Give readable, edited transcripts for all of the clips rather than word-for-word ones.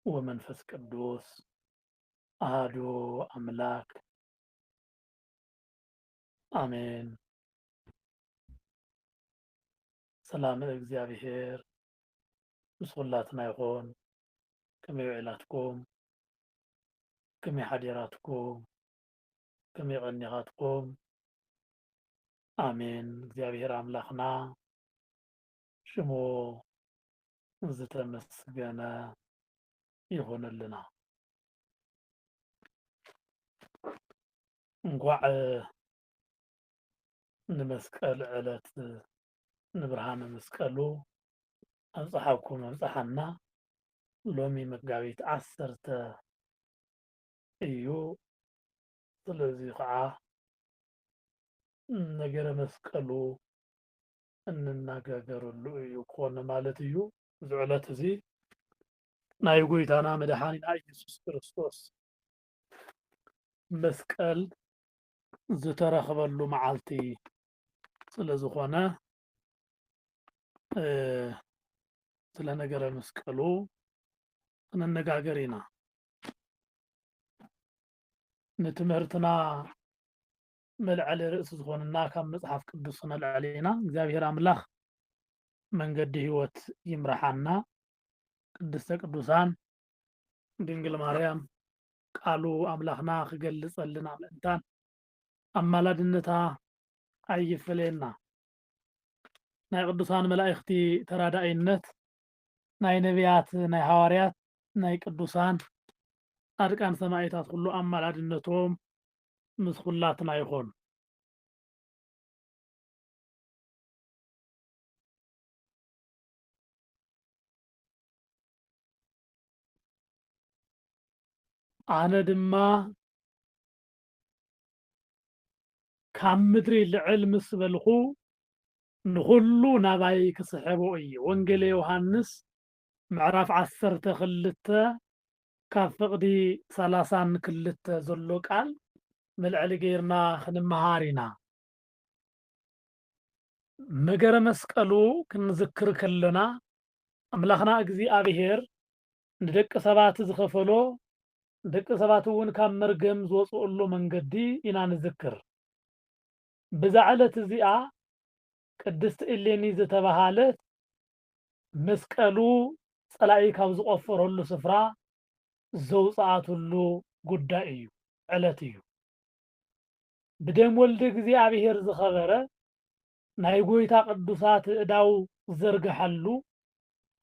ወመንፈስ ቅዱስ አሐዱ አምላክ አሜን። ሰላም እግዚአብሔር ምስ ኩላትና ይኹን። ከመይ ውዕላትኩም? ከመይ ሓዲራትኩም? ከመይ ቀኒኻትኩም? አሜን። እግዚአብሔር አምላኽና ሽሙ ዝተመስገነ ይሁንልና። እንኳዕ ንመስቀል ዕለት ንብርሃነ መስቀሉ አብፅሓኩም አብፅሓና። ሎሚ መጋቢት 10 እዩ። ስለዚ ከዓ ነገረ መስቀሉ እንነጋገረሉ እዩ ኮነ ማለት እዩ። እዚ ዕለት እዚ ናይ ጎይታና መድሓኒና ኢየሱስ ክርስቶስ መስቀል ዝተረኸበሉ መዓልቲ ስለ ዝኾነ ስለ ነገረ መስቀሉ ክንነጋገር ኢና። ንትምህርትና መልዕሊ ርእሲ ዝኾነና ካብ መፅሓፍ ቅዱስ ክነልዕል ኢና። እግዚአብሔር አምላኽ መንገዲ ህይወት ይምርሓና። ቅድስተ ቅዱሳን ድንግል ማርያም ቃሉ አምላኽና ክገልጸልና ምእንታን አማላድነታ አይፍለየና። ናይ ቅዱሳን መላእክቲ ተራዳኢነት፣ ናይ ነቢያት፣ ናይ ሐዋርያት፣ ናይ ቅዱሳን ጻድቃን ሰማዕታት ኩሉ አማላድነቶም ምስ ኩላትና ይኹን። አነ ድማ ካብ ምድሪ ልዕል ምስ በልኹ ንኩሉ ናባይ ክስሕቦ እዩ። ወንጌለ ዮሐንስ ምዕራፍ 12 ካብ ፍቕዲ 32 ዘሎ ቃል መልዕሊ ገይርና ክንመሃር ኢና። ነገረ መስቀሉ ክንዝክር ከለና አምላኽና እግዚአብሔር ንደቂ ሰባት ዝኸፈሎ ደቂ ሰባት እውን ካብ መርገም ዝወፅኡሉ መንገዲ ኢና ንዝክር። በዛ ዕለት እዚኣ ቅድስቲ እሌኒ ዝተባሃለት መስቀሉ ጸላኢ ካብ ዝቆፈረሉ ስፍራ ዘውፅኣትሉ ጉዳይ እዩ፣ ዕለት እዩ። ብደም ወልዲ እግዚአብሔር ዝኸበረ ናይ ጎይታ ቅዱሳት እዳው ዘርግሐሉ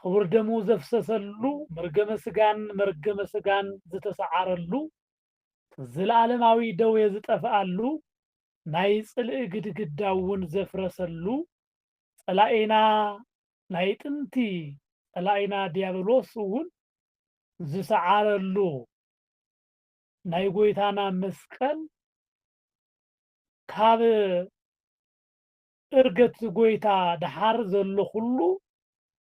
ክቡር ደሙ ዘፍሰሰሉ መርገመ ስጋን ዝተሰዓረሉ ዘለዓለማዊ ደዌ ዝጠፍአሉ ናይ ጽልኢ ግድግዳ እውን ዘፍረሰሉ ጸላኢና ናይ ጥንቲ ጸላኢና ዲያብሎስ እውን ዝሰዓረሉ ናይ ጎይታና መስቀል ካብ እርገት ጎይታ ድሓር ዘሎ ኩሉ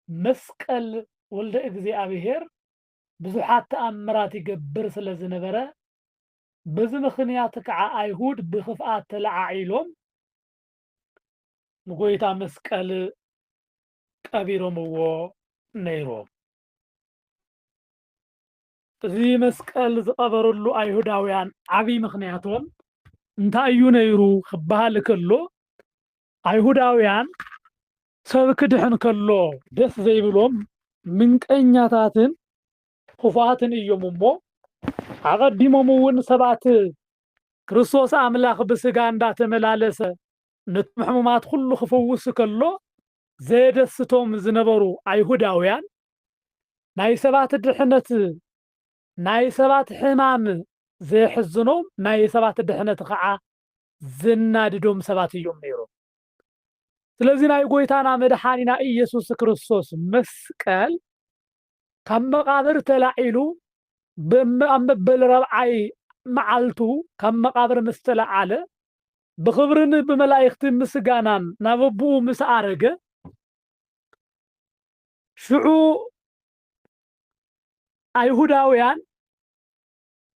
መስቀል ወልደ እግዚአብሔር ብዙሓት ተአምራት ይገብር ስለ ዝነበረ በዚ ምኽንያት ከዓ አይሁድ ብኽፍኣት ተለዓዒሎም ንጎይታ መስቀል ቀቢሮምዎ ነይሮም። እዚ መስቀል ዝቀበረሉ አይሁዳውያን ዓብይ ምኽንያቶም እንታይ እዩ ነይሩ ክበሃል ከሎ አይሁዳውያን ሰብ ክድሕን ከሎ ደስ ዘይብሎም ምንቀኛታትን ክፉኣትን እዮም እሞ አቀዲሞም እውን ሰባት ክርስቶስ አምላኽ ብስጋ እንዳተመላለሰ ነቶም ሕሙማት ኩሉ ክፈውስ ከሎ ዘደስቶም ዝነበሩ አይሁዳውያን ናይ ሰባት ድሕነት ናይ ሰባት ሕማም ዘሕዝኖም ናይ ሰባት ድሕነት ከዓ ዝናድዶም ሰባት እዮም ነይሮም። ስለዚህ ናይ ጎይታና መድሓኒና ኢየሱስ ክርስቶስ መስቀል ካብ መቃብር ተላዒሉ በመበል ረብዓይ መዓልቱ ካብ መቃብር ምስ ተለዓለ ብክብርን ብመላእክቲ ምስጋናን ናብ አቡኡ ምስ አረገ ሽዑ አይሁዳውያን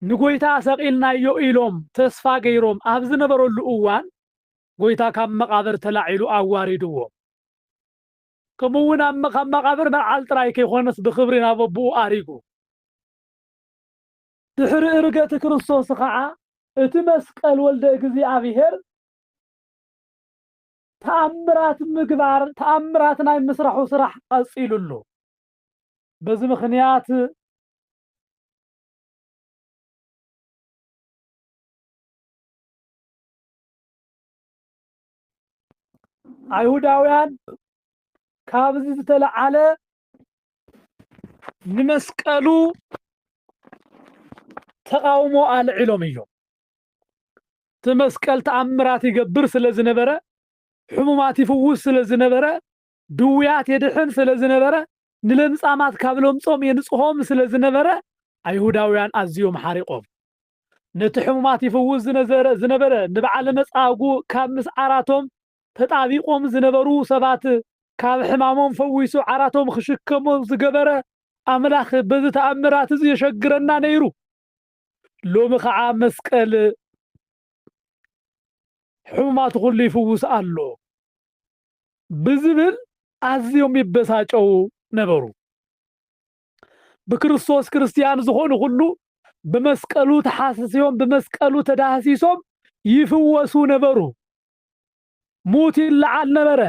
ንጎይታ ሰቂልናዮ ኢሎም ተስፋ ገይሮም ኣብ ዝነበረሉ እዋን ጎይታ ካብ መቃብር ተላዒሉ አዋሪድዎ። ከምኡውን ካብ መቃብር መዓል ጥራይ ከይኮነስ ብክብሪ ናብ አቡኡ አሪጉ ድሕሪ እርገት ክርስቶስ ከዓ እቲ መስቀል ወልደ እግዚአብሔር ተአምራት ምግባር ተአምራት ናይ ምስራሑ ስራሕ ቀፂሉሉ በዚ ምክንያት አይሁዳውያን ካብዚ ዝተለዓለ ንመስቀሉ ተቃውሞ አልዒሎም እዮም ተመስቀል ተአምራት ይገብር ስለዝነበረ ሕሙማት ይፍውስ ስለዝነበረ ድውያት የድሕን ስለዝነበረ ንለምጻማት ካብ ለምጾም የንጽሖም ስለዝነበረ አይሁዳውያን አዝዮም ሓሪቆም ነቲ ሕሙማት ይፍውስ ዝነበረ ንበዓለ መጻጉዕ ካብ ምስዓራቶም ተጣቢቆም ዝነበሩ ሰባት ካብ ሕማሞም ፈዊሱ ዓራቶም ክሽከሙ ዝገበረ አምላኽ በዚ ተአምራት እዚ የሸግረና ነይሩ ሎሚ ከዓ መስቀል ሕሙማት ሁሉ ይፍውስ አሎ ብዝብል አዝዮም ይበሳጨው ነበሩ በክርስቶስ ክርስቲያን ዝኾኑ ሁሉ በመስቀሉ ተሐስሲዮም በመስቀሉ ተዳህሲሶም ይፍወሱ ነበሩ ሙት ይልዓል ነበረ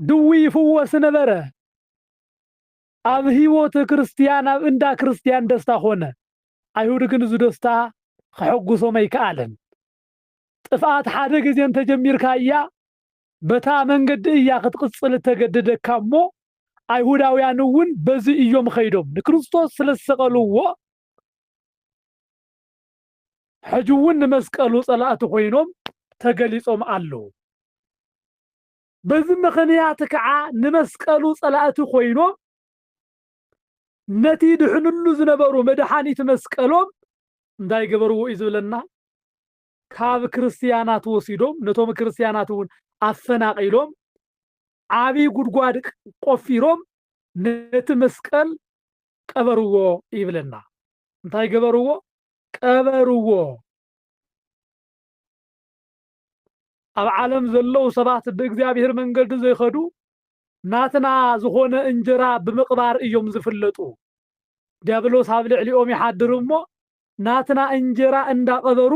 ድዊ ይፍወስ ነበረ ኣብ ህይወት ክርስቲያን ኣብ እንዳ ክርስቲያን ደስታ ኾነ አይሁድ ግን እዚ ደስታ ክሕጉሶም ኣይከኣለን ጥፋት ሓደ ጊዜ እንተጀሚርካ እያ በታ መንገድ እያ ክትቅፅል ተገደደካ እሞ አይሁዳውያን እውን በዚ እዮም ኸይዶም ንክርስቶስ ስለሰቀልዎ ሕጅውን መስቀሉ ጸላእቲ ኮይኖም ተገሊጾም ኣለው በዚ ምኽንያት ከዓ ንመስቀሉ ጸላእቲ ኮይኖም ነቲ ድሕንሉ ዝነበሩ መድሓኒት መስቀሎም እንታይ ገበርዎ እዩ ዝብለና ካብ ክርስቲያናት ወሲዶም ነቶም ክርስቲያናት እውን አፈናቂሎም ዓቢ ጉድጓድ ቆፊሮም ነቲ መስቀል ቀበርዎ ይብለና እንታይ ገበርዎ ቀበርዎ ኣብ ዓለም ዘለው ሰባት በእግዚአብሔር መንገድ ዘይኸዱ ናትና ዝኾነ እንጀራ ብምቅባር እዮም ዝፍለጡ ዲያብሎስ ኣብ ልዕሊኦም ይሓድር እሞ ናትና እንጀራ እንዳቀበሩ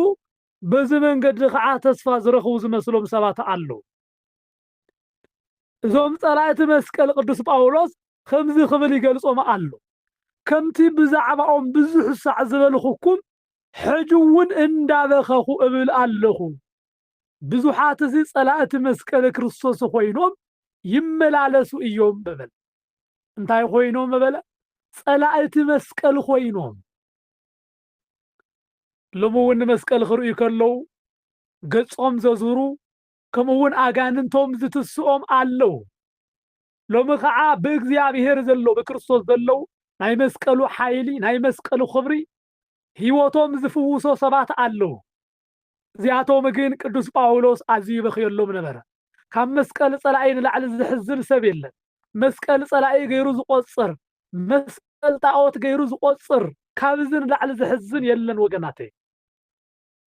በዚ መንገድ ከዓ ተስፋ ዝረኽቡ ዝመስሎም ሰባት ኣለው እዞም ጸላእቲ መስቀል ቅዱስ ጳውሎስ ከምዚ ክብል ይገልጾም ኣሎ ከምቲ ብዛዕባኦም ብዙሕ ሳዕ ዝበልኹኩም ሕጂ እውን እንዳበኸኹ እብል ኣለኹ ብዙሓት እዚ ጸላእቲ መስቀል ክርስቶስ ኮይኖም ይመላለሱ እዮም በበል እንታይ ኮይኖም በበለ ጸላእቲ መስቀል ኮይኖም ሎሙውን መስቀል ክርእዩ ከለው ገጾም ዘዙሩ ከምኡውን አጋንንቶም ዝትስኦም ኣለው ሎሚ ከዓ በእግዚአብሔር ዘለው በክርስቶስ ዘለው ናይ መስቀሉ ሓይሊ ናይ መስቀሉ ክብሪ ህይወቶም ዝፍውሶ ሰባት ኣለው እዚኣቶም ግን ቅዱስ ጳውሎስ ኣዝዩ ይበኽየሎም ነበረ ካብ መስቀል ጸላኢ ንላዕሊ ዝሕዝን ሰብ የለን መስቀል ጸላኢ ገይሩ ዝቆጽር መስቀል ጣዖት ገይሩ ዝቆጽር ካብዚ ንላዕሊ ዝሕዝን የለን ወገናተይ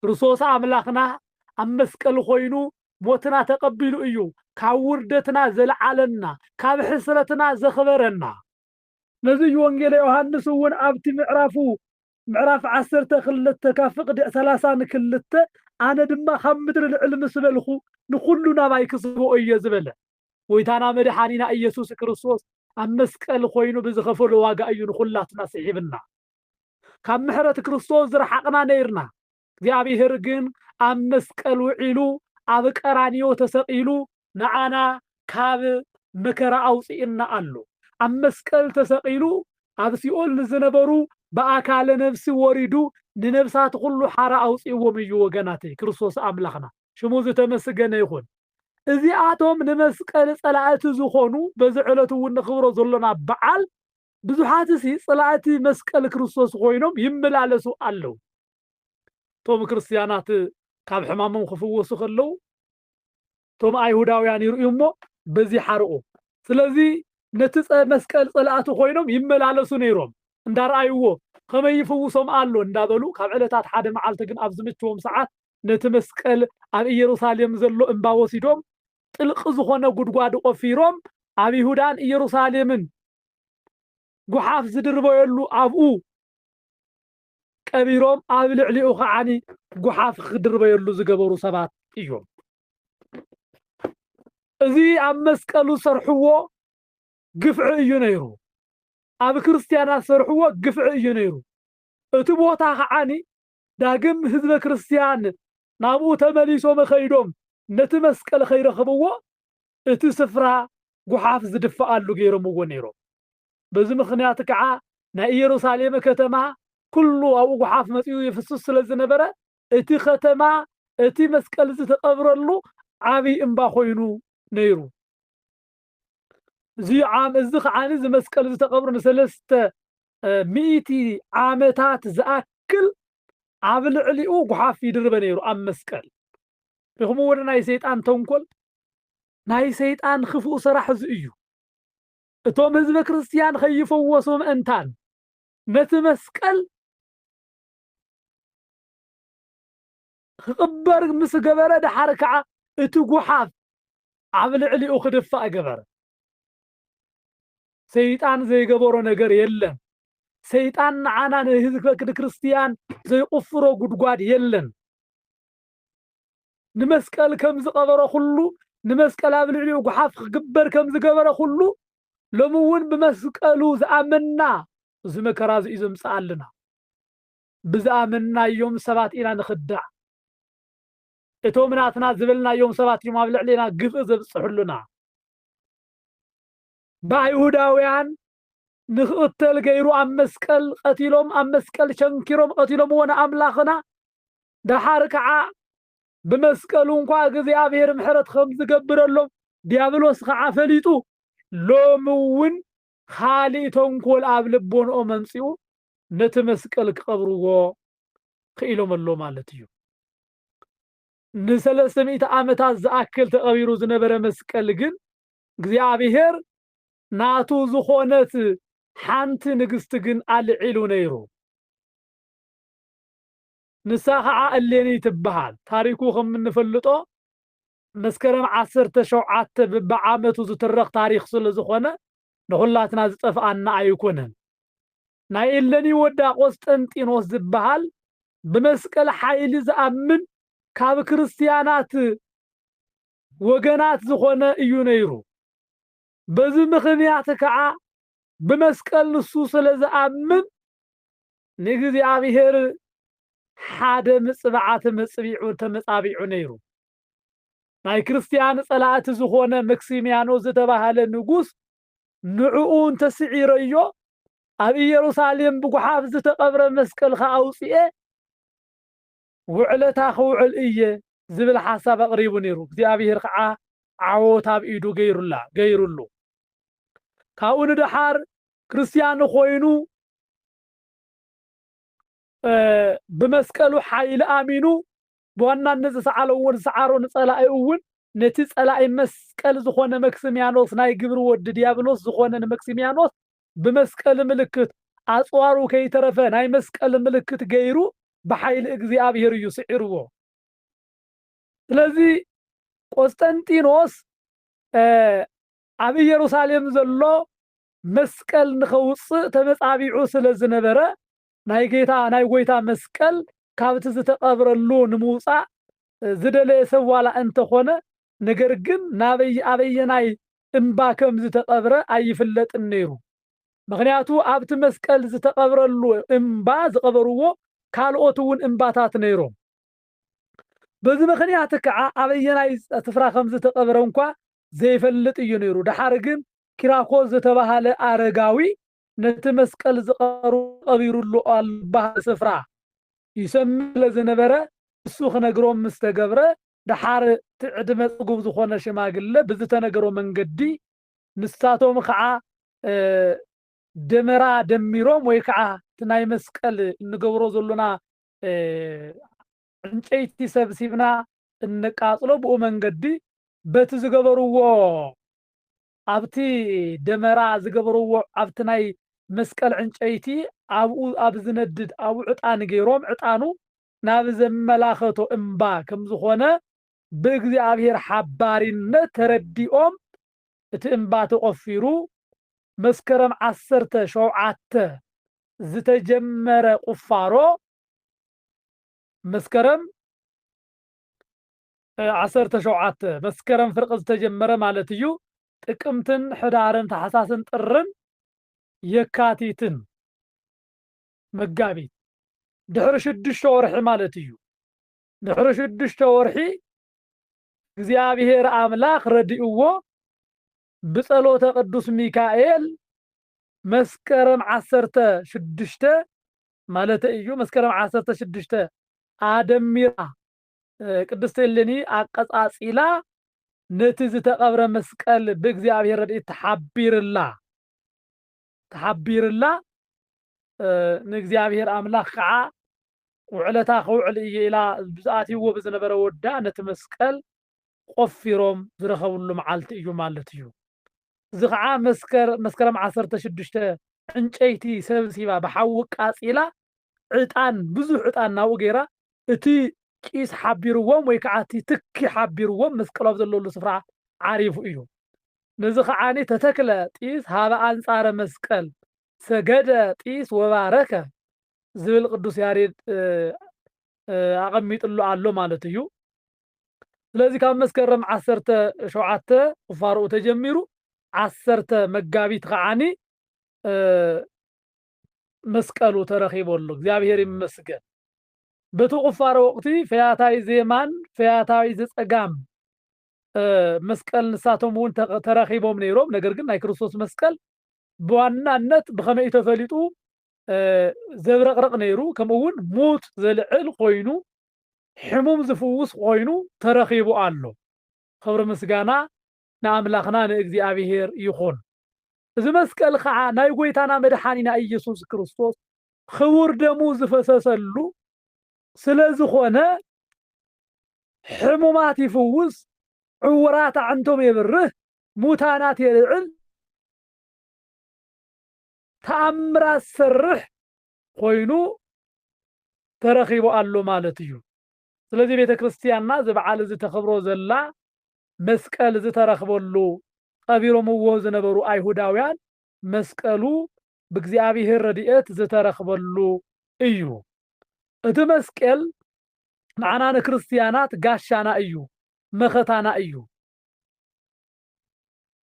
ክርስቶስ አምላኽና ኣብ መስቀል ኮይኑ ሞትና ተቀቢሉ እዩ ካብ ውርደትና ዘለዓለና ካብ ሕስረትና ዘኽበረና ነዚ ወንጌል ዮሐንስ እውን ኣብቲ ምዕራፍ 12 ካብ ፍቅዲ 32 ኣነ ድማ ካብ ምድሪ ልዕል ምስ በልኹ ንኹሉ ናባይ ክስብኦ እየ ዝበለ ጎይታና መድሓኒና ኢየሱስ ክርስቶስ ኣብ መስቀል ኮይኑ ብዝኸፈሎ ዋጋ እዩ ንኹላትና ስሒብና ካብ ምሕረት ክርስቶስ ዝረሓቅና ነይርና እግዚአብሔር ግን ኣብ መስቀል ውዒሉ ኣብ ቀራንዮ ተሰቂሉ ንዓና ካብ መከራ አውፂእና ኣሎ ኣብ መስቀል ተሰቂሉ ኣብ ሲኦል ዝነበሩ በአካለ ነፍሲ ወሪዱ ንነፍሳት ሁሉ ሓራ አውፂእዎም እዩ ወገናተይ ክርስቶስ አምላኽና ሽሙ ዝተመስገነ ይኹን እዚኣቶም ንመስቀል ጸላእቲ ዝኾኑ በዚ ዕለት እውን ንኽብሮ ዘሎና በዓል ብዙሓት ጸላእቲ መስቀል ክርስቶስ ኮይኖም ይመላለሱ ኣለው ቶም ክርስቲያናት ካብ ሕማሞም ክፍወሱ ከለው ቶም አይሁዳውያን ይርእዩ እሞ በዚ ሓርቁ ስለዚ ነቲ መስቀል ጸላእቲ ኮይኖም ይመላለሱ ነይሮም እንዳርአይዎ ከመይ ይፍውሶም ኣሎ እንዳበሉ ካብ ዕለታት ሓደ መዓልቲ ግን ኣብ ዝምችዎም ሰዓት ነቲ መስቀል ኣብ ኢየሩሳሌም ዘሎ እምባ ወሲዶም ጥልቅ ዝኾነ ጉድጓድ ቆፊሮም ኣብ ይሁዳን ኢየሩሳሌምን ጉሓፍ ዝድርበየሉ ኣብኡ ቀቢሮም ኣብ ልዕሊኡ ኸዓኒ ጉሓፍ ክድርበየሉ ዝገበሩ ሰባት እዮም። እዚ ኣብ መስቀሉ ሰርሕዎ ግፍዒ እዩ ነይሩ። ኣብ ክርስቲያናት ሰርሕዎ ግፍዒ እዩ ነይሩ። እቲ ቦታ ኸዓኒ ዳግም ህዝበ ክርስቲያን ናብኡ ተመሊሶም ኸይዶም ነቲ መስቀል ኸይረኽብዎ እቲ ስፍራ ጉሓፍ ዝድፈኣሉ ገይሮምዎ ነይሮም። በዚ ምኽንያት ከዓ ናይ ኢየሩሳሌም ከተማ ኩሉ ኣብኡ ጉሓፍ መፂኡ ይፍስስ ስለ ዝነበረ እቲ ከተማ እቲ መስቀል ዝተቐብረሉ ዓብይ እምባ ኮይኑ ነይሩ። እዚ ኸዓኒ እዚ መስቀል ዝተቐብሩ ንሰለስተ ሚእቲ ዓመታት ዝኣክል ኣብ ልዕሊኡ ጉሓፍ ይድርበ ነይሩ ኣብ መስቀል። ይኹም ወደ ናይ ሰይጣን ተንኮል ናይ ሰይጣን ክፉእ ስራሕ እዚ እዩ። እቶም ህዝበ ክርስቲያን ከይፈወሱ ምእንታን ነቲ መስቀል ክቕበር ምስ ገበረ ድሓር ከዓ እቲ ጉሓፍ ኣብ ልዕሊኡ ክድፋእ ገበረ። ሰይጣን ዘይገበሮ ነገር የለን። ሰይጣን ንዓና ንህዝበ ክርስቲያን ዘይቁፍሮ ጉድጓድ የለን። ንመስቀል ከም ዝቐበሮ ኩሉ ንመስቀል ኣብ ልዕሊኡ ጉሓፍ ክግበር ከም ዝገበረ ኩሉ ሎሚ እውን ብመስቀሉ ዝኣመና እዚ መከራ እዚ እዩ ዘምፅኣልና። ብዝኣመናዮም ሰባት ኢና ንኽዳዕ። እቶም ናትና ዝበልናዮም ሰባት እዮም ኣብ ልዕሊና ግፍኢ ዘብፅሑሉና። ብኣይሁዳውያን ንኽእተል ገይሩ ኣብ መስቀል ቀቲሎም ኣብ መስቀል ሸንኪሮም ቀቲሎምዎ ንኣምላኽና ድሓር ከዓ ብመስቀሉ እንኳ እግዚኣብሔር ምሕረት ከም ዝገብረሎም ዲያብሎስ ከዓ ፈሊጡ ሎሚ እውን ካሊእ ተንኮል ኣብ ልቦንኦም መምፂኡ ነቲ መስቀል ክቐብርዎ ክኢሎም ኣሎ ማለት እዩ። ንሰለስተ ሚእቲ ዓመታት ዝኣክል ተቐቢሩ ዝነበረ መስቀል ግን እግዚኣብሔር ናቱ ዝኾነት ሓንቲ ንግስቲ ግን ኣልዒሉ ነይሩ። ንሳ ከዓ እሌኒ ትበሃል። ታሪኩ ከም እንፈልጦ መስከረም 17 በብዓመቱ ዝትረኽ ታሪክ ስለ ዝኾነ ንኹላትና ዝጠፍኣና ኣይኮነን። ናይ እሌኒ ወዳ ቆስጠንጢኖስ ዝበሃል ብመስቀል ሓይሊ ዝኣምን ካብ ክርስቲያናት ወገናት ዝኾነ እዩ ነይሩ። በዚ ምኽንያት ከዓ ብመስቀል ንሱ ስለ ዝኣምን ንእግዚኣብሔር ሓደ ምጽባዓት መጽቢዑ ተመጻቢዑ ነይሩ። ናይ ክርስቲያን ጸላእቲ ዝኾነ መክሲምያኖስ ዝተባሃለ ንጉስ ንዕኡ እንተስዒረዮ ኣብ ኢየሩሳሌም ብጉሓፍ ዝተቐብረ መስቀል ከኣውፅኤ ውዕለታ ክውዕል እየ ዝብል ሓሳብ ኣቕሪቡ ነይሩ። እግዚኣብሔር ከዓ ዓወት ኣብ ኢዱ ገይሩሉ። ካብኡ ንድሓር ክርስቲያን ኮይኑ ብመስቀሉ ሓይሊ ኣሚኑ ብዋናነት ዝሰዓለዎ ዝሰዓሮ ንጸላኢ እውን ነቲ ጸላኢ መስቀል ዝኾነ መክሲምያኖስ ናይ ግብሪ ወዲ ዲያብሎስ ዝኾነ ንመክሲምያኖስ ብመስቀል ምልክት ኣጽዋሩ ከይተረፈ ናይ መስቀል ምልክት ገይሩ ብሓይሊ እግዚኣብሔር እዩ ስዒርዎ። ስለዚ ቆስጠንጢኖስ ኣብ ኢየሩሳሌም ዘሎ መስቀል ንኸውፅእ ተመጻቢዑ ስለ ዝነበረ ናይ ጎይታ መስቀል ካብቲ ዝተቐብረሉ ንምውፃእ ዝደለየ ሰብ ዋላ እንተኾነ ነገር ግን ኣበየናይ እምባ ከም ዝተቐብረ ኣይፍለጥን ነይሩ። ምክንያቱ ኣብቲ መስቀል ዝተቐብረሉ እምባ ዝቐበርዎ ካልኦት እውን እምባታት ነይሮም። በዚ ምክንያት ከዓ ኣበየናይ ስፍራ ከም ዝተቐብረ እንኳ ዘይፈልጥ እዩ ነይሩ። ድሓር ግን ኪራኮስ ዝተባሃለ ኣረጋዊ ነቲ መስቀል ዝቐቢሩሉ ኣልባህል ስፍራ ይሰምዕ ስለዝነበረ እሱ ክነግሮም ምስ ተገብረ ድሓር ትዕድመ ጽጉብ ዝኾነ ሽማግለ ብዝተነገሮ መንገዲ ንሳቶም ከዓ ደመራ ደሚሮም ወይ ከዓ እቲ ናይ መስቀል እንገብሮ ዘለና ዕንጨይቲ ሰብሲብና እንቃጽሎ ብኡ መንገዲ በቲ ዝገበርዎ ኣብቲ ደመራ ዝገበርዎ ኣብቲ ናይ መስቀል ዕንጨይቲ ኣብኡ ኣብ ዝነድድ ኣብኡ ዕጣን ገይሮም ዕጣኑ ናብ ዘመላኸቶ እምባ ከም ዝኾነ ብእግዚኣብሔር ሓባሪነት ተረዲኦም እቲ እምባ ተቆፊሩ መስከረም 17 ዝተጀመረ ቁፋሮ መስከረም 17 መስከረም ፍርቅ ዝተጀመረ ማለት እዩ ጥቅምትን ሕዳርን ታሕሳስን ጥርን የካቲትን መጋቢት ድሕሪ 6 ወርሒ ማለት እዩ ድሕሪ 6 ወርሒ እግዚአብሔር አምላክ ረዲእዎ ብጸሎተ ቅዱስ ሚካኤል መስከረም 16 ማለት እዩ መስከረም 16 አደሚራ ቅድስት እሌኒ አቀጻጺላ ነቲ ዝተቀብረ መስቀል በእግዚአብሔር ረድኤት ተሓቢርላ ንእግዚአብሔር አምላክ ከዓ ውዕለታ ከውዕል እየ ኢላ ብዛኣትይዎ ብዝነበረ ወዳ ነቲ መስቀል ቆፊሮም ዝረኸብሉ መዓልቲ እዩ ማለት እዩ እዚ ከዓ መስከረም 16 ዕንጨይቲ ሰብሲባ ብሓዊ ቃጺላ ዕጣን ብዙሕ ዕጣን ናብኡ ገይራ እቲ ቂስ ሓቢርዎም ወይ ከዓ እቲ ትኪ ሓቢርዎም መስቀሎም ዘለሉ ስፍራ ዓሪፉ እዩ ነዚ ከዓኒ ተተክለ ጢስ ሃበ አንጻረ መስቀል ሰገደ ጢስ ወባረከ ዝብል ቅዱስ ያሬድ አቀሚጥሉ ኣሎ ማለት እዩ ስለዚህ ካብ መስከረም 17 ቁፋሮኡ ተጀሚሩ 10 መጋቢት ከዓኒ መስቀሉ ተረኺበሉ እግዚአብሔር ይመስገን በቱ ቁፋሮ ወቅቲ ፈያታዊ ዜማን ፈያታዊ ዘጸጋም መስቀል ንሳቶምውን ተረኺቦም ነይሮም ነገር ግን ናይ ክርስቶስ መስቀል በዋናነት ብኸመይ ተፈሊጡ ዘብረቅረቅ ነይሩ ከምኡውን ሞት ዘልዕል ኮይኑ ሕሙም ዝፍውስ ኮይኑ ተረኺቡ ኣሎ ክብሪ ምስጋና ንአምላኽና ንእግዚአብሔር ይኹን እዚ መስቀል ከዓ ናይ ጎይታና መድሓኒና ኢየሱስ ክርስቶስ ክቡር ደሙ ዝፈሰሰሉ ስለዝኾነ ሕሙማት ይፍውስ ዕውራት አዕንቶም የብርህ ሙታናት የልዕል ተአምራት ሰርሕ ኮይኑ ተረኺቡ ኣሎ ማለት እዩ ስለዚህ ቤተ ክርስቲያንና ዝበዓል ዝተኸብሮ ዘላ መስቀል ዝተረኽበሉ ቀቢሮምዎ ዝነበሩ አይሁዳውያን መስቀሉ ብእግዚአብሔር ረድኤት ዝተረኽበሉ እዩ እቲ መስቀል ንዓና ንክርስቲያናት ጋሻና እዩ መኸታና እዩ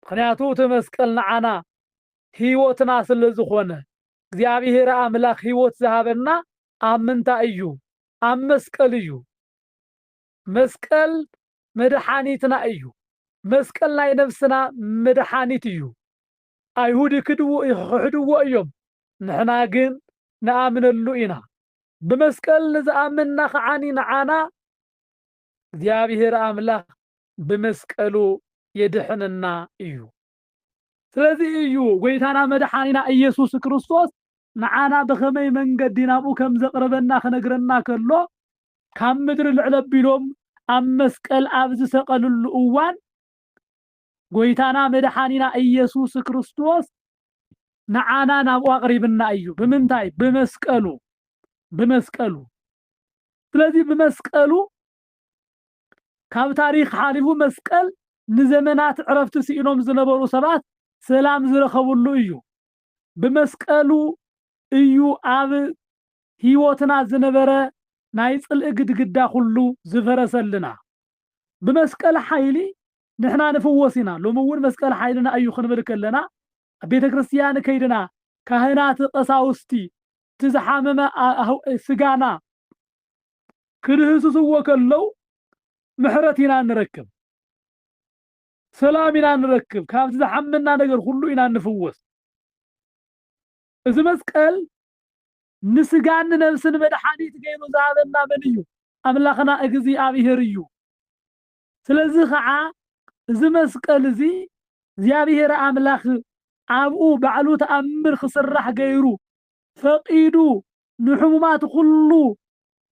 ምክንያቱ እቲ መስቀል ንዓና ህይወትና ስለዝኾነ እግዚአብሔር አምላክ ህይወት ዝሃበና ኣብ ምንታይ እዩ ኣብ መስቀል እዩ መስቀል መድሓኒትና እዩ መስቀል ናይ ነፍስና መድሓኒት እዩ አይሁድ ክሕድዎ እዮም ንሕና ግን ንኣምነሉ ኢና بمسكل نزأمنا خعاني نعانا እግዚአብሔር አምላክ በመስቀሉ የድሕንና እዩ ስለዚህ እዩ ጎይታና መድሓኒና ኢየሱስ ክርስቶስ ንዓና በከመይ መንገዲ ናብኡ ከም ዘቅረበና ከነግረና ከሎ ካብ ምድሪ ልዕለቢሎም ኣብ መስቀል ኣብ ዝሰቀልሉ እዋን ጎይታና መድሓኒና ኢየሱስ ክርስቶስ ንዓና ናብኡ አቅሪብና እዩ ብምንታይ በመስቀሉ ስለዚህ በመስቀሉ ካብ ታሪክ ሓሊፉ መስቀል ንዘመናት ዕረፍቲ ሲኢኖም ዝነበሩ ሰባት ሰላም ዝረኸቡሉ እዩ በመስቀሉ እዩ ኣብ ህይወትና ዝነበረ ናይ ጽልእ ግድግዳ ሁሉ ዝፈረሰልና በመስቀል ኃይሊ ንሕና ንፍወሲና ሎምውን መስቀል ኃይልና እዩ ክንብል ከለና ቤተ ክርስቲያን ከይድና ካህናት ቀሳውስቲ ትዝሓመመ ስጋና ክድህስስዎ ከለው ምሕረትና ንረክብ ሰላምና ንረክብ ካብ ዝሓመና ነገር ሁሉ ኢና ንፍወስ እዚ መስቀል ንስጋን ነፍስን መድሓኒት ገይሩ ዝሃበና መን እዩ አምላኽና እግዚአብሔር እዩ ስለዚህ ከዓ እዚ መስቀል እዚ እግዚአብሔር አምላኽ ኣብኡ ባዕሉ ተአምር ክስራሕ ገይሩ ፈቂዱ ንሕሙማት ሁሉ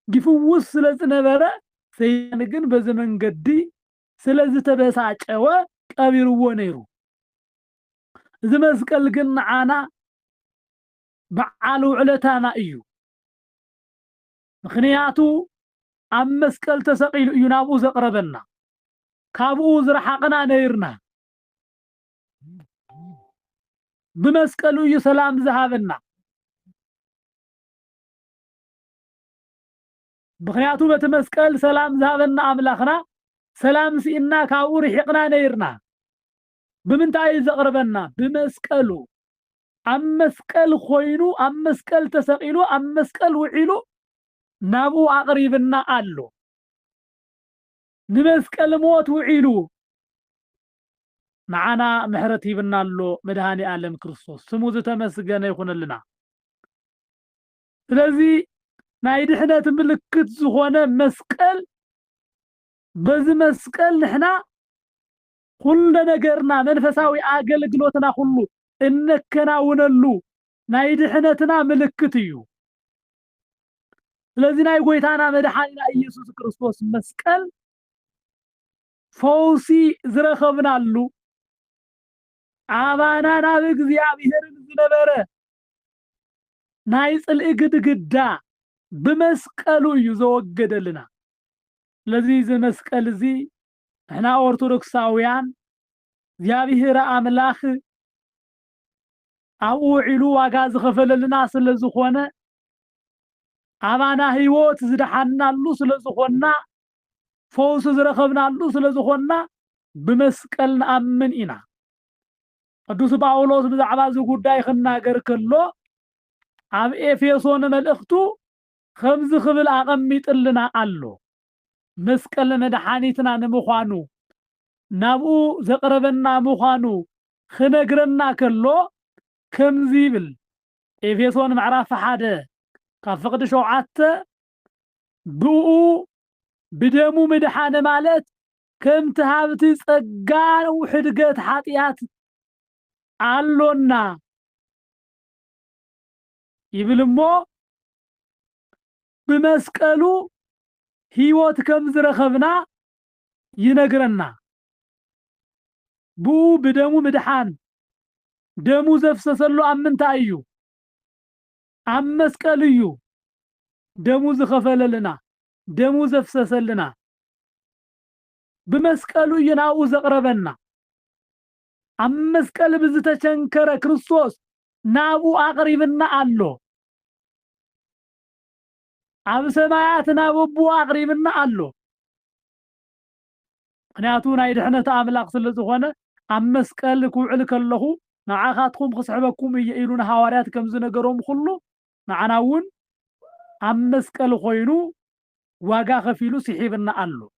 ግፍውስ ስለዝነበረ ሰይጣን ግን በዚ መንገዲ ስለዝተበሳጨወ ቀቢርዎ ነይሩ እዚ መስቀል ግን ንዓና በዓል ውዕለታና እዩ ምክንያቱ ኣብ መስቀል ተሰቂሉ እዩ ናብኡ ዘቅረበና ካብኡ ዝረሓቅና ነይርና በመስቀሉ እዩ ሰላም ዝሃበና بخنياتو بتمسكل سلام ذهبنا أملاخنا سلام سئنا كاور حقنا نيرنا بمنتاي زقربنا بمسكلو أم مسكل خوينو أم مسكل تسقيلو أم مسكل وعيلو نابو أقريبنا قالو نمسكل موت وعيلو معنا محرتي بنالو مدهاني عالم كريستوس سمو زتمسجن يكون لنا ስለዚህ ናይ ድሕነት ምልክት ዝኾነ መስቀል በዚ መስቀል ንሕና ኩሉ ነገርና መንፈሳዊ አገልግሎትና ሁሉ እንከናውነሉ ናይ ድሕነትና ምልክት እዩ ስለዚህ ናይ ጎይታና መድኃኒና ኢየሱስ ክርስቶስ መስቀል ፈውሲ ዝረኸብናሉ አባና ናብ እግዚአብሔርን ዝነበረ ናይ ጽልኢ ግድግዳ بمسقل يزوجدلنا لذيذ مسقل زي احنا أرثوذكساويان زيابيهر أملاخ أو علو واغاز خفللنا سلزخونه أمانا هيوت زدحنا اللو سلزخونا فوس زرخبنا اللو سلزخونا بمسقل نأمن إنا قدوس باولوس بزعبا زي قداي خناقر كله عم إفيسون ملأختو خمز خبل أقميت لنا ألو مسكل مدحانيتنا نمخانو نابو زقربنا مخانو خنقرنا كلو كمزيبل إفيسون معرف حدا كفقد شوعات بقو بدمو مدحان مالت كم تهابتي صقان وحدقت حاتيات ألونا يبلمو بمسكلو هيوت كم زرخبنا ينقرنا بو بدمو مدحان دمو زفسسلو أمن تأيو أم مسكليو دمو زخفل لنا دمو زفسسلنا بمسكلو يناو زقربنا أم مسكل بزتشنكر كريستوس نابو أقربنا ألو عم سماعاتنا وبو أقريبنا قالو قناتونا يدحنا تأملاق سلزخونا عم مسكال كوعلك اللهو معاخاتكم خصحبكم يقيلون هواريات كمزنا قروم خلو معناون عم مسكال خوينو واقا خفيلو سحيبنا قالو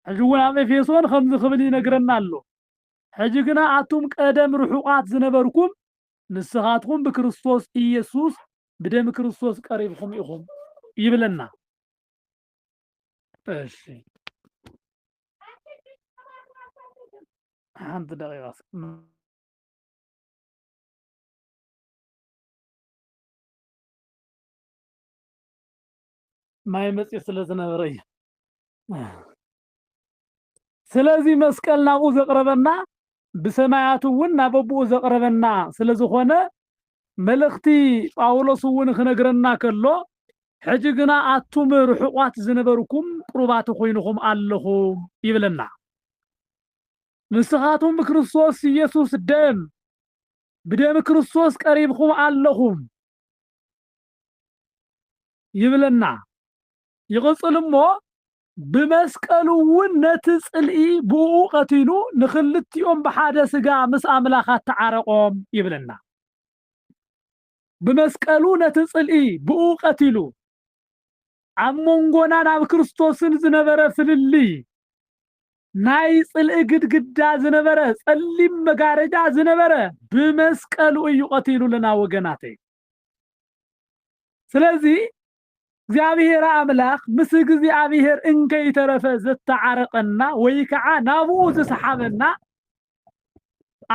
حجونا عم فيسون خمز خبلي نقرنا قالو حجقنا عطوم قدم رحوقات زنبركم نسخاتكم بكريستوس إيسوس بدم كريستوس قريبكم إخم يبلنا ماشي عند دقيقة ما يمسي سلسنا بري سلازي مسكلنا وزقربنا بسماعاتو ونا ببو زقربنا سلازخونه ملختي باولوس ون خنغرنا كلو حجقنا اتوم رحقات زنبركم قربات خوينكم اللهم يبلنا نسخاتهم بكريستوس يسوع الدم بدم كريستوس قريبكم اللهم يبلنا يغصلمو بمسكلو ونتسلئي بو قتيلو نخلتيهم بحادة سقا مس أملاخات تعارقهم يبلنا بمسكلو نتسلئي بو قتيلو عمونغونا ناب كريستوسن زنبرة فللي ناي سلئي قد قدا زنبرة سلم مقارجا زنبرة بمسكلو ايو قتيلو لنا وقناتي سلازي እግዚአብሔር አምላክ ምስ እግዚአብሔር እንከይ ተረፈ ዘተዓረቀና ወይ ከዓ ናብኡ ዝሰሓበና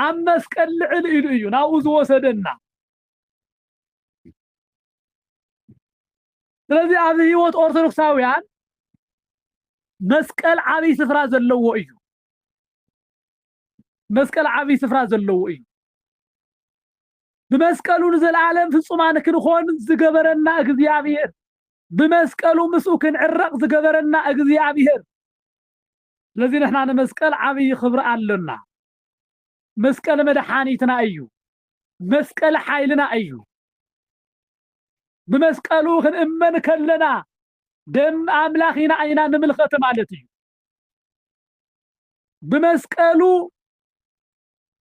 ኣብ መስቀል ልዕል ኢሉ እዩ ናብኡ ዝወሰደና ስለዚህ ኣብ ህይወት ኦርቶዶክሳውያን መስቀል ዓብይ ስፍራ ዘለዎ እዩ መስቀል ዓብይ ስፍራ ዘለዎ እዩ بመስቀሉ ንዘላለም ፍጹማን ክንኾን ዝገበረና እግዚአብሔር بمسكلو مسوكن عرق زقبرنا اغزيابيهر لذي نحنا مسكل عبي خبر علنا مسكل مدحانيتنا ايو مسكل حايلنا ايو بمسقلو خنأمن كلنا دم أملاخنا عينا نملخت مالتي بمسقلو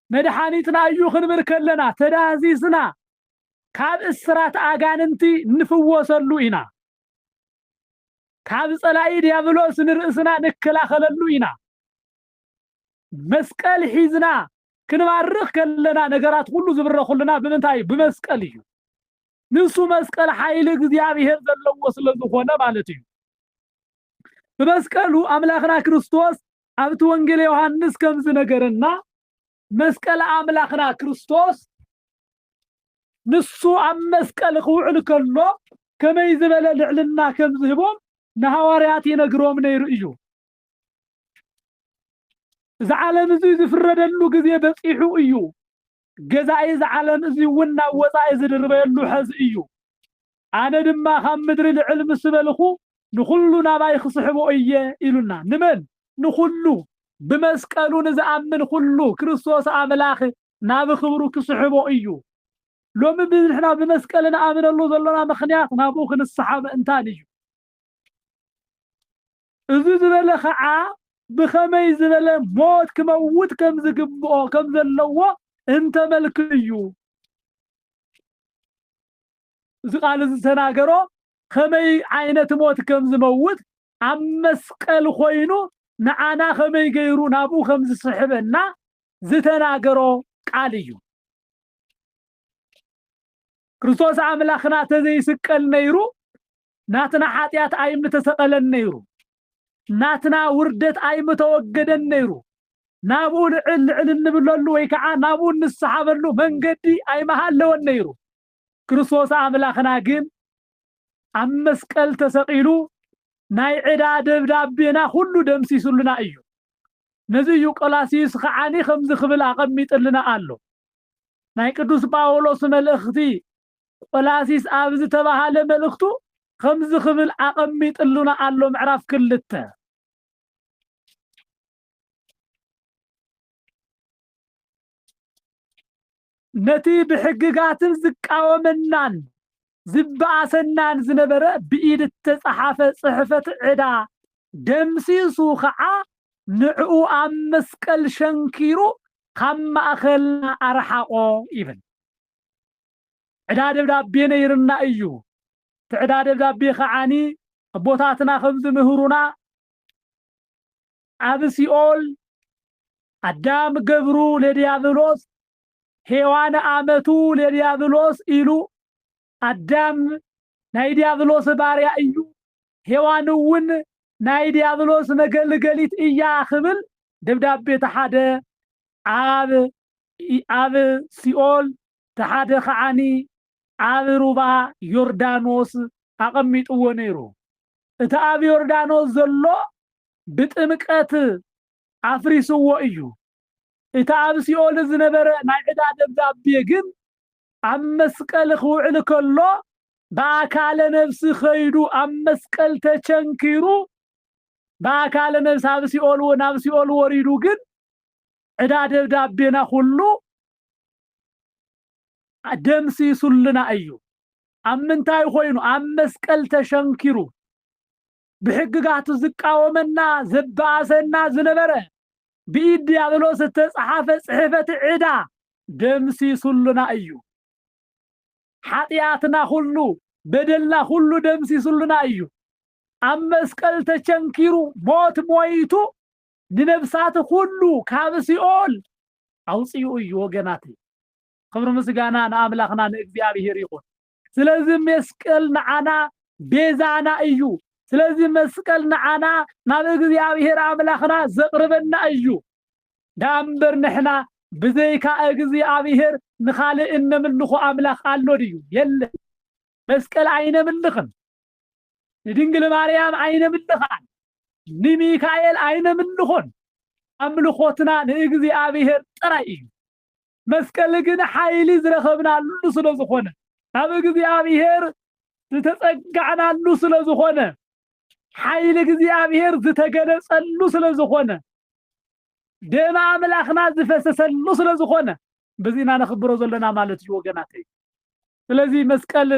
مدحانيتنا أيو خنمر كلنا تدازيسنا كاب إسرات آغاننتي نفوصلو إنا كاب صلاعي ديابلوس نرئسنا نكلا خللو إنا مسقل حيزنا كنمارخ كلنا نقرات كله زبرخ لنا بمنتاي بمسقل إيو نسو مسقل حيل እግዚአብሔር ዘለው ስለዝሆነ ማለት እዩ በመስቀሉ አምላክና ክርስቶስ አብቱ ወንጌል ዮሐንስ ከምዝ ነገርና መስቀል አምላክና ክርስቶስ ንሱ አመስቀል ኹዕል ከሎ ከመይ ዝበለ ልዕልና ከምዝህቦም ነሐዋርያት ይነግሮም ነይሩ እዩ ዘዓለም እዚ ዝፍረደሉ ግዜ በጽሑ እዩ ገዛኢ ዘዓለም እዚ ወና ወፃኢ ዝድርበሉ ሕዝ እዩ አነ ድማ ካብ ምድሪ ልዕልም ስበልኹ ንኹሉ ናባይ ክስሕቦ እየ ኢሉና ንመን ንኹሉ بمسقلو نزأمن كله كريستوس أملاخ ناب خبرو كسحبو إيو لو مبنحنا بمسقلنا آمن الله ظلنا مخنيات نابوخ الصحابة انتانيو إذو زبالة خعا بخمي زبالة موت كموت كم زقبو كم زلوه انت ملكيو زقال زسناقرو خمي عينة موت كم زموت عم مسقل خوينو نعنا خمي غيرو نابو خمس صحبنا زتناغرو قاليو كريستوس املاخنا تزي سقل نيرو ناتنا حاتيات ايم تسقلن نيرو ناتنا وردت ايم توجدن نيرو نابو العل نبللو ويكعا نابو نسحابلو منغدي اي محلو نيرو كريستوس املاخنا جن ام مسقل تسقيلو ناي عدا دبدابينا كله دمسيسلنا ايو نزيو قلاسيس خعاني خمز خبل اقميطلنا الله ناي قدوس باولوس ملختي قلاسيس ابز تباهله ملختو خمز خبل اقميطلنا الله معراف كلته نتي بحققات زقاومنان زباسنان زنبره بإيد التصحافة صحفة عدا دمسيسو خعا نعو مسقل شنكيرو خم أخلنا أرحاقو إيبن عدا دبدابينا يرنا إيو تعدا دبدابي خعاني بوتاتنا خمز مهرونا أبسيول أدام قبرو لديابلوس هيوان آمتو لديابلوس إلو أدام ناي ديابلوس باريا أيو هيوانون ناي ديابلوس مقلقليت إيا خبل دبدابي تحادة عاب سيول تحادة خعاني عاب روبا يوردانوس أقميت اوونيرو اتا عاب يوردانوس زلو بتمكت عفريسو إيو اتا عاب سيول زنبرا ناي عدا دبدابي جن عم مسقل خوعل كله باكال نفس خيدو عم مسقل تشنكيرو باكال نفس هابسي اولو نابسي اولو وريدو جن عدا دبدابينا كله دمسي سلنا ايو عم منتاي خوينو عم مسقل تشنكيرو بحققات زقاومنا زباسنا زنبره بيد ديابلوس تصحافه صحفه عدا دمسي سلنا ايو حاتياتنا كله بدلنا كله دمسي سلنا ايو عم مسقل تشنكيرو موت مويتو لنفسات كله كابسيول اوصيو ايو وغناتي خبر مسغانا املاخنا እግዚአብሔር ይሁን ስለዚህ መስቀል ነዓና ቤዛና እዩ ስለዚህ መስቀል ነዓና ናብ እግዚአብሔር አምላኽና ዘቅርበና እዩ ዳምበር ነሕና بزيك እግዚአብሔር نخالق إن منخو أملاخ الله ديو يلا مسكال عين منخن ندنقل مريم عين منخن نميكايل عين منخن أملخوتنا نيجزي أبيهر ترى مسكال لكن حيلي زرخبنا اللوصل زخونة نبيجزي أبيهر تتسقعنا اللوصل زخونة حيلي جزي أبيهر تتجلس اللوصل زخونة دم أملاخنا زفسس اللوصل زخونة بزينا نخبرو زلنا مالت وغناتي ስለዚህ መስቀል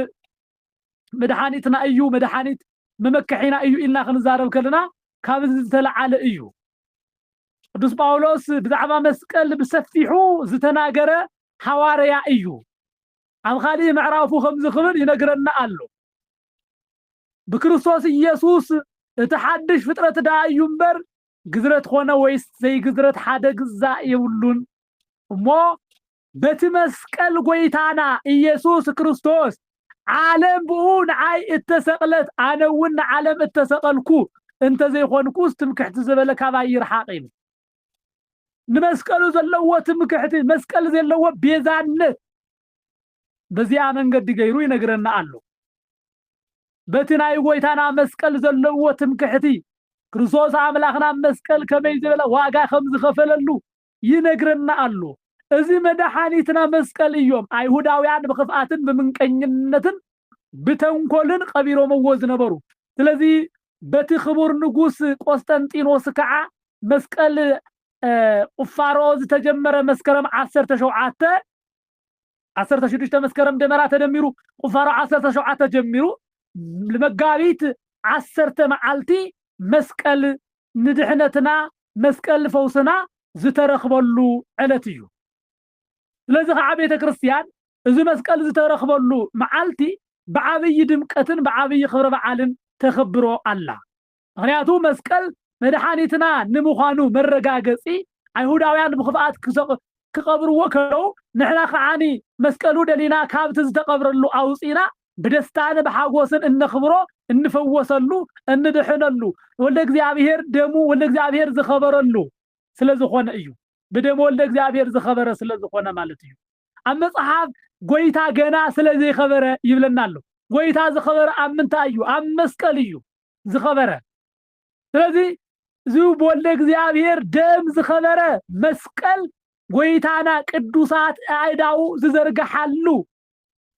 مدحانيتنا أيو مدحانيت ممكحينا أيو إلنا خنزارب كلنا كابز زتلعال أيو قدوس باولوس بزعما مسقل بسفيحو زتناغره حواريا أيو عم خالي معرافو خمز خبر ينقرنا قالو بكريستوس يسوس تحدش فترة دا ينبر قدرت خونا ويس زي قدرت حدا قزا يولون مو بتمسكل قويتانا يسوس كريستوس عالم بون عاي اتسقلت انا ون عالم اتسقلكو انت زي خونكوس تمكحت زبلك باير حاقين نمسكلو زلو تمكحت مسكل زلو بيزانت بزيا منقد غيرو ينغرنا قالو بتناي قويتانا مسكل زلو تمكحتي كريستوس عملاخنا مسكل كمي زبل واغا خمز خفللو ينغرنا قالو እዚ መድኃኒትና መስቀል እዮም አይሁዳውያን በخفአትን በመንቀኝነትን በተንኮልን ቀቢሮም ወዝ ነበሩ ስለዚህ በቲ ክቡር ንጉስ ቆስጠንጢኖስ ከዓ መስቀል ቁፋሮዝ ተጀመረ መስከረም 17 መስከረም ደመራ ተደሚሩ ቁፋሮ 17 ተጀሚሩ ለመጋቢት 10 መዓልቲ መስቀል ንድሕነትና መስቀል ፈውስና ዝተረኽበሉ ዕለት እዩ لذا عبيت كريستيان إذا مسكال زترخبلو معالتي بعبي دمقتن بعبي خبر بعالن تخبرو الله غنياتو مسكال مدحانيتنا نمخانو مرقاقسي عيهوداويان بخفات كقبرو وكرو نحنا خعاني مسكالو دلينا كابتز تقبرلو أوصينا بدستان بحاقوسن إنخبرو إنفوصلو إندحنلو ولك زيابيهر دمو ولك زيابيهر زخبرلو سلازخوان أيو بدم ولد እግዚአብሔር ዝخبረ ስለዝኾነ ማለት እዩ አብ መጽሐፍ ጎይታ ገና ስለዚ خبረ ይብለናል ጎይታ ዝخبረ አምንታ እዩ አብ መስቀል እዩ ዝخبረ ስለዚህ ዙ ወልደ እግዚአብሔር ደም ዝخبረ መስቀል ጎይታና ቅዱሳት አይዳው ዝዘርጋሐሉ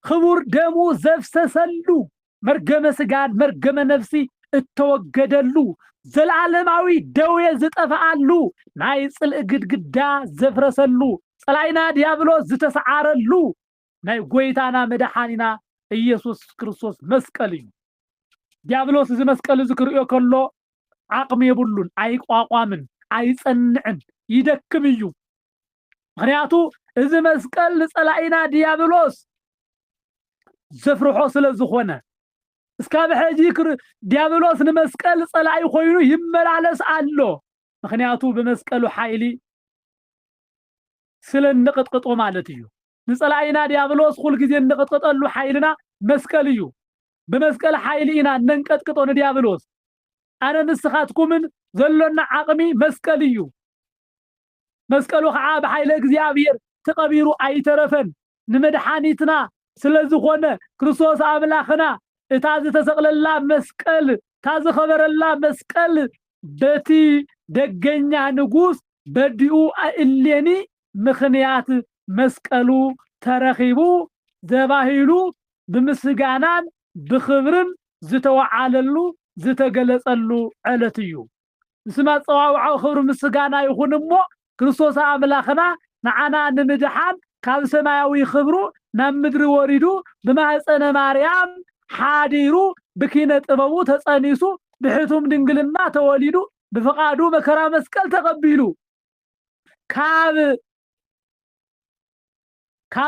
خبر ደሙ ዘፍሰሰሉ መርገመ ስጋን መርገመ ነፍሲ እተወገደሉ ዘላለማዊ ደዌ ዝጠፋአሉ ናይ ጽልእ ግድግዳ ዘፍረሰሉ ጸላይና ዲያብሎስ ዝተሰዓረሉ ናይ ጎይታና መድኃኒና ኢየሱስ ክርስቶስ መስቀል እዩ ዲያብሎስ እዚ መስቀል ዝክርዮ ከሎ ዓቅም የብሉን አይቋቋምን አይጸንዕን ይደክም እዩ ምክንያቱ እዚ መስቀል ጸላይና ዲያብሎስ ዘፍርሖ ስለዝኾነ እስካብ ሕጂ ዲያብሎስ ንመስቀል ጸላይ ኮይኑ ይመላለስ አሎ ምክንያቱ በመስቀሉ ኃይሊ ስለንቅጥቅጦ ማለት እዩ ንጸላይና ዲያብሎስ ሁሉ ጊዜ ንቅጥቅጠሉ ኃይልና መስቀል እዩ በመስቀል ኃይሊና ነንቀጥቅጦ ንዲያብሎስ አነ ንስኻትኩምን ዘሎና ዓቅሚ መስቀል እዩ መስቀሉ ከዓ በኃይለ እግዚአብሔር ተቀቢሩ አይተረፈን ንመድኃኒትና ስለዝኾነ ክርስቶስ አምላኽና እታዝ ተሰቅለላ መስቀል ታዝ خبرላ መስቀል በቲ ደገኛ ንጉስ በዲኡ አኢሌኒ ምኽንያት መስቀሉ ተረኺቡ ዘባሂሉ ብምስጋናን ብኽብርን ዝተወዓለሉ ዝተገለጸሉ ዕለት እዩ ስማ ጸዋውዓው ክብር ምስጋና ይኹን እሞ ክርስቶስ አምላኽና ንዓና ንምድሓን ካብ ሰማያዊ ክብሩ ናብ ምድሪ ወሪዱ ብማህፀነ ማርያም حاديرو بكينة أبوه تصانيسو بحثهم دنقلنا توليدو بفقادو مكرا مسكال تقبيلو كاب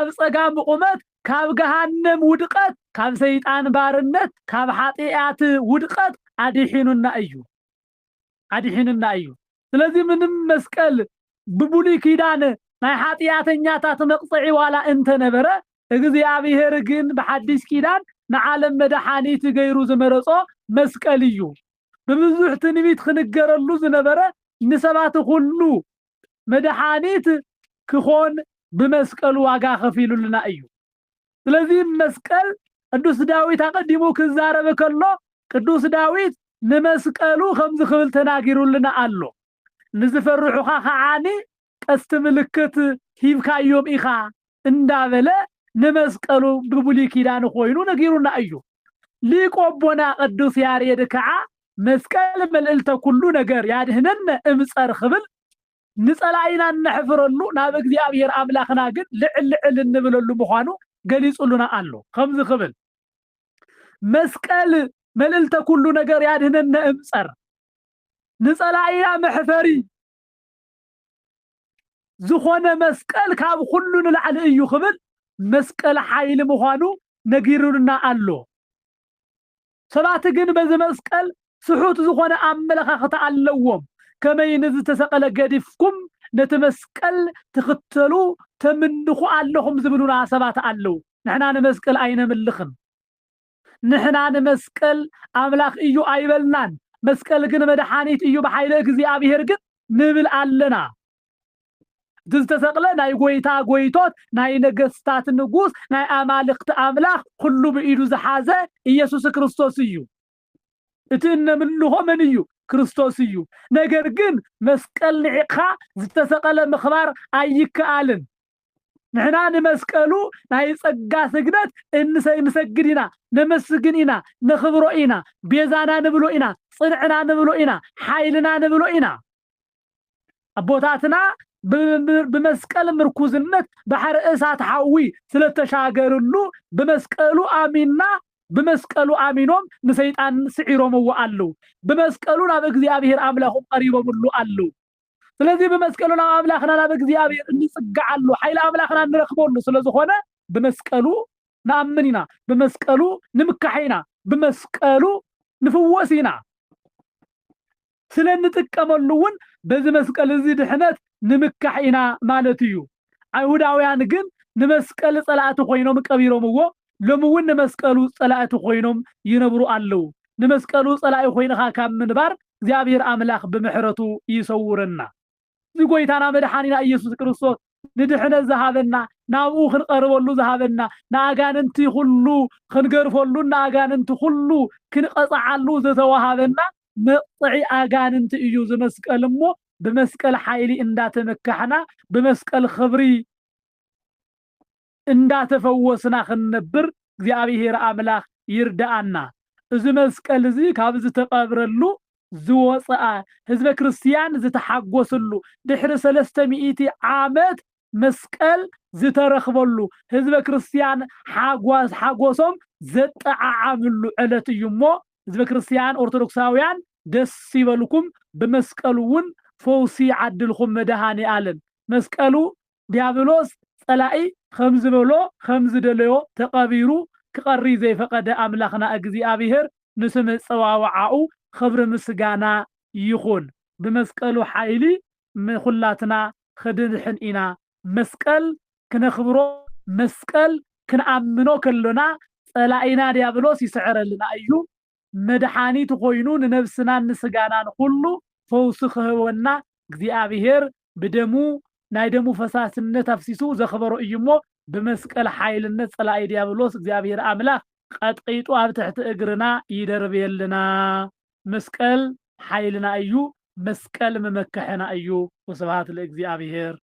صقام بقومت كاب جهنم ودقت كاب سيطان بارنت كاب حطيئات ودقت عديحين النايو ስለዚህ ምንም መስቀል ببولي كيدان ናይ حطيئاتኛታት መቅጽዒ ዋላ እንተ ነበረ እግዚአብሔር ግን በሐዲስ ኪዳን نعلم مدحانيت غيرو زمرصو مسقل እዩ ببزح تنبيت خنجرلو زنبره نسبات كله مدحانيت كخون بمسقل واغا خفيلولنا እዩ ስለዚህ መስቀል ቅዱስ ዳዊት አቀዲሞ ከዛረበ ከሎ ቅዱስ ዳዊት ንመስቀሉ ከምዝ ክብል ተናጊሩልና አሎ ንዝፈርሑኻ ኸዓኒ ቀስት ምልክት ሂብካዮም ኢኻ እንዳበለ نمسقلو ببولي كيدان خوينو نغيرونا ايو ليقوبونا قدوس ياريد كعا مسقل ملئلتا كلو نغير يادهنن امصر خبل نصلاينا نحفرلو ناب እግዚአብሔር አምላኽና ግን ልዕል እንብለሉ መሆኑ ገሊጹሉና አሎ ከምዝ خبل مسكل مللت كل نجر يادهنن امصر نصلايا محفري زخونه مسكل كاب كلن لعل ايو خبل مسكل حيل مخانو نغيرنا الله سبات جن بز مسكل سحوت زخونه املخخت علوم كما ينز تسقل قدفكم نتمسكل تختلو تمنخو علهم زبنونا سبات علو نحنا نمسكل اين ملخن نحنا نمسكل املاخ ايو ايبلنان مسكل جن مدحانيت ايو بحيل እግዚአብሔር ግን نبل علنا تستسقل ناي غويتا غويتوت ناي نغستات نغوس ناي امالخت املاخ كله بايدو زحازه ኢየሱስ ክርስቶስ እዩ እትነ ምንሆ መንዩ ክርስቶስ እዩ ነገር ግን መስቀል ንዕኻ ዝተሰቀለ ምኽባር አይከአልን ንሕና ንመስቀሉ ናይ ጸጋ ስግደት እንሰግድና ነመስግንና ነኽብሮ ኢና ቤዛና ንብሎ ኢና ጽንዕና ንብሎ ኢና ኃይልና ንብሎ ኢና አቦታትና بمسكال مركوزنت بحر إسات حوي سلتشاقرلو بمسكالو آميننا بمسكالو آمينوم نسيت أن سعيروم وقالو بمسكالو نابقزي أبيهر أملاهم قريبهم اللو قالو سلذي بمسكالو نابلاخنا نابقزي أبيهر نسقعلو حيل أملاخنا نرخبولو سلذي خونا بمسكالو نأمننا بمسكالو نمكحينا بمسكالو نفوسينا سلنتكملون بزي مسكال زي دحنت نمكحينا مالتيو አይሁዳውያን ግን ንመስቀል ጸላእቱ ኮይኖም ቀቢሮምዎ ለሙውን ንመስቀሉ ጸላእቱ ኮይኖም ይነብሩ አለው ንመስቀሉ ጸላእይ ኮይንኻ ካብ ምንባር እግዚአብሔር አምላክ በመሕረቱ ይሰውረና ዝጎይታና መድኃኒና ኢየሱስ ክርስቶስ ንድሕነ ዘሃበና ናብኡ ክንቀርበሉ ዘሃበና ናአጋንንቲ ሁሉ ክንገርፈሉ ናአጋንንቲ ሁሉ ክንቀጽዓሉ ዘተዋሃበና መጽዒ አጋንንቲ እዩ ዝመስቀልሞ بمسكال حيلي اندات مكحنا بمسكال خبري اندات فوسنا خنبر زي أبيهير أملاخ يردعنا إذا مسكال زي كابز تقابرلو زوصاء حزب كريستيان زي تحقوصلو دحر 300 عامات مسكال زي ترخبلو حزب كريستيان حقوصهم زي تعاملو علت يمو حزب كريستيان أرثوذكساويان دس يبلكم بمسكالون فوسي عدلكم مدهاني آلن مسكالو ديابلوس صلائي خمز بلو خمز دليو تقابيرو كقري زي فقد أملاخنا أجزي أبيهر نسمع صواوعاو خبر مسجانا يخون بمسكالو حيلي من خلاتنا خدن حنينا مسكال كنخبرو مسكال كنأمنو كلنا صلائينا ديابلوس يسعر لنا أيو مدحاني تقوينون نفسنا نسجانا كله فوسخ هونا እግዚአብሔር بدمو نايدمو فساسነት አፍሲሱ ዘخبرو እይሞ بمسቀል ኃይልነት ጸላኢ ዲያብሎስ እግዚአብሔር አምላክ ቀጥቂጡ ኣብ ትሕቲ እግርና ይደርብየልና መስቀል ኃይልና እዩ መስቀል መመከሕና እዩ ወስብሐት ለእግዚአብሔር